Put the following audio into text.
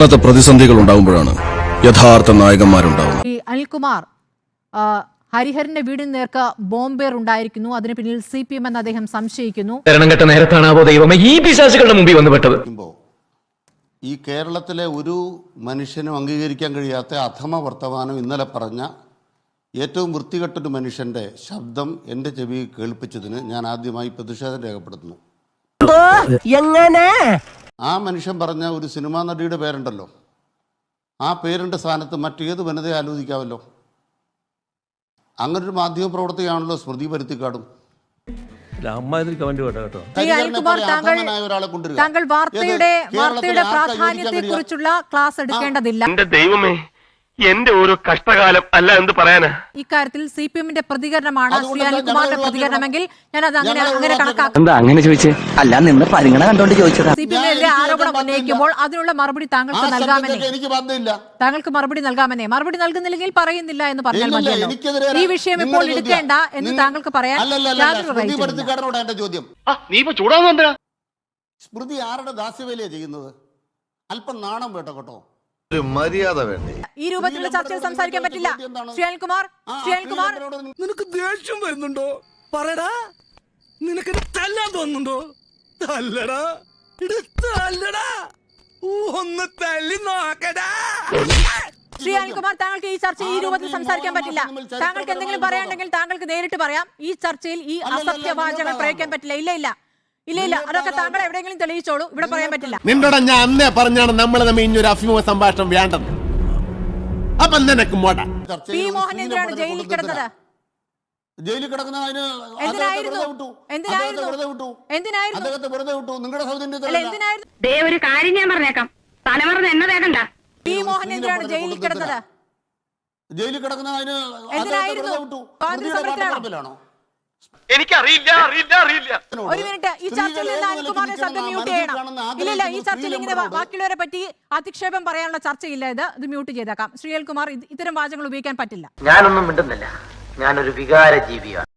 പ്രതിസന്ധികൾ ഉണ്ടാകുമ്പോഴാണ് യഥാർത്ഥ നായകന്മാരുണ്ടാവുന്നത്. അനിൽകുമാർ, ഹരിഹരന്റെ വീടിന് നേർക്ക് ബോംബേർ ഉണ്ടായിരിക്കുന്നു, അതിന് പിന്നിൽ CPM എന്ന് അദ്ദേഹം സംശയിക്കുന്നു. ഈ കേരളത്തിലെ ഒരു മനുഷ്യനും അംഗീകരിക്കാൻ കഴിയാത്ത അധമ വർത്തമാനം ഇന്നലെ പറഞ്ഞ ഏറ്റവും വൃത്തികെട്ടൊരു മനുഷ്യന്റെ ശബ്ദം എൻ്റെ ചെവി കേൾപ്പിച്ചതിന് ഞാൻ ആദ്യമായി പ്രതിഷേധം രേഖപ്പെടുത്തുന്നു. ആ മനുഷ്യൻ പറഞ്ഞ ഒരു സിനിമാ നടിയുടെ പേരുണ്ടല്ലോ, ആ പേരിൻ്റെ സ്ഥാനത്ത് മറ്റേത് വനിതയെ ആലോചിക്കാമല്ലോ. അങ്ങനൊരു മാധ്യമ പ്രവർത്തകയാണല്ലോ സ്മൃതി പരുത്തിക്കാടും. താങ്കൾ വാർത്തയുടെ പ്രാധാന്യത്തെ കുറിച്ചുള്ള ക്ലാസ് എടുക്കേണ്ടതില്ല. എന്റെ ഓരോ കഷ്ടകാലം അല്ല എന്ത് പറയാനാ. ഇക്കാര്യത്തിൽ CPM-ന്റെ പ്രതികരണമാണ് ശ്രീ അനിൽകുമാറിന്റെ പ്രതികരണമെങ്കിൽ ഞാൻ അത് അങ്ങനെ കണക്കാക്കും. CPM-നെതിരെ ആരോപണം ഉന്നയിക്കുമ്പോൾ അതിനുള്ള മറുപടി താങ്കൾക്ക് മറുപടി നൽകാമെന്നേ. മറുപടി നൽകുന്നില്ലെങ്കിൽ പറയുന്നില്ല എന്ന് പറഞ്ഞാൽ മതിയല്ലോ. ഈ വിഷയം ഇപ്പോൾ എടുക്കേണ്ട എന്ന് താങ്കൾക്ക് പറയാൻ സ്മൃതി ആരുടെ ദാസ്യവേലയാണ് ചെയ്യുന്നത്? അല്പം നാണം വേട്ടോ കേട്ടോ. മര്യാദ വേണ്ടേ? ഈ രൂപത്തിലുള്ള ചർച്ചയിൽ സംസാരിക്കാൻ പറ്റില്ല. ശ്രീ അനിൽകുമാർ, നിനക്ക് ദേഷ്യം വരുന്നുണ്ടോ? പറടാ, നിനക്ക് തല്ലാൻ തോന്നുന്നുണ്ടോ? തല്ലടാ, ഒന്ന് തല്ലി നോക്കടാ. ശ്രീ അനിൽകുമാർ, താങ്കൾക്ക് ഈ ചർച്ചയിൽ ഈ രൂപത്തിൽ സംസാരിക്കാൻ പറ്റില്ല. താങ്കൾക്ക് എന്തെങ്കിലും പറയാനുണ്ടെങ്കിൽ താങ്കൾക്ക് നേരിട്ട് പറയാം. ഈ ചർച്ചയിൽ ഈ അസത്യവാചകൾ പ്രയോഗിക്കാൻ പറ്റില്ല. ഇല്ല, അതൊക്കെ താങ്കൾ എവിടെയെങ്കിലും തെളിയിച്ചോളൂ. ഇവിടെ പറയാൻ പറ്റില്ല. നിന്നോട് ഞാൻ അന്നേ പറഞ്ഞാണ് നമ്മൾ തമ്മിൽ ഇനിയൊരു അഭിമുഖ സംഭാഷണം വേണ്ടത്. അപ്പൊ നിനക്ക് പി. മോഹൻ എന്തിനാണ് ജയിലിൽ കിടന്നത്? ഒരു കാര്യം ഞാൻ പറഞ്ഞേക്കാം, തലമറന്ന് എന്നെ വേഗണ്ട. പി. മോഹൻ എന്തിനാണ് ജയിലിൽ കിടന്നത്? എനിക്കറിയില്ല. ഒരു മിനിറ്റ്, ഈ ചർച്ചയിൽ നിന്ന് അനിൽകുമാറിനെ ശബ്ദം മ്യൂട്ട് ചെയ്യണം. ഇല്ല, ഈ ചർച്ചയിൽ ഇങ്ങനെ ബാക്കിയുള്ളവരെ പറ്റി അധിക്ഷേപം പറയാനുള്ള ചർച്ചയില്ല. ഇത് മ്യൂട്ട് ചെയ്തേക്കാം. ശ്രീ അനിൽകുമാർ, ഇത്തരം വാചകങ്ങൾ ഉപയോഗിക്കാൻ പറ്റില്ല. ഞാനൊന്നും മിണ്ടുന്നില്ല, ഞാനൊരു വികാര ജീവിയാണ്.